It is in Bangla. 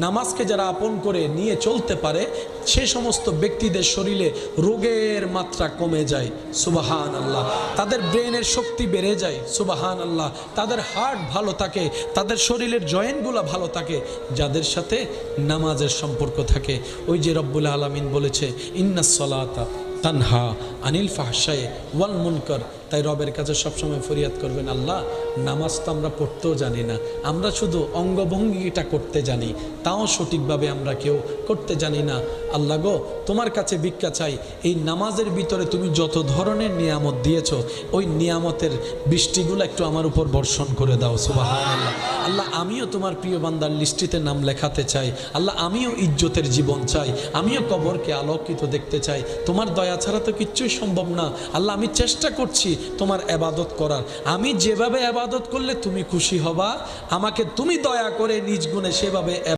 নামাজকে যারা আপন করে নিয়ে চলতে পারে সে সমস্ত ব্যক্তিদের শরীরে রোগের মাত্রা কমে যায়, সুবহান আল্লাহ। তাদের ব্রেনের শক্তি বেড়ে যায়, সুবহান আল্লাহ। তাদের হার্ট ভালো থাকে, তাদের শরীরের জয়েন্টগুলো ভালো থাকে যাদের সাথে নামাজের সম্পর্ক থাকে। ওই যে রব্বুল আলামিন বলেছে ইন্নাস সালাতা তানহা আনিল ফাহশায়ে ওয়াল মুনকার। তাই রবের কাছে সবসময় ফরিয়াদ করবেন, আল্লাহ নামাজ তো আমরা পড়তেও জানি না, আমরা শুধু অঙ্গভঙ্গিটা করতে জানি, তাও সঠিকভাবে আমরা কেউ করতে জানি না। আল্লাহ গো, তোমার কাছে ভিক্ষা চাই, এই নামাজের ভিতরে তুমি যত ধরনের নিয়ামত দিয়েছো ওই নিয়ামতের বৃষ্টিগুলো একটু আমার উপর বর্ষণ করে দাও, সুবহানাল্লাহ। আল্লাহ আমিও তোমার প্রিয় বান্দার লিস্টিতে নাম লেখাতে চাই। আল্লাহ আমিও ইজ্জতের জীবন চাই, আমিও কবরকে আলোকিত দেখতে চাই। তোমার দয়া ছাড়া তো কিচ্ছুই সম্ভব না। আল্লাহ আমি চেষ্টা করছি তোমার ইবাদত করার, আমি যেভাবে ইবাদত করলে তুমি খুশি হবা আমাকে তুমি দয়া করে নিজ গুণে সেভাবে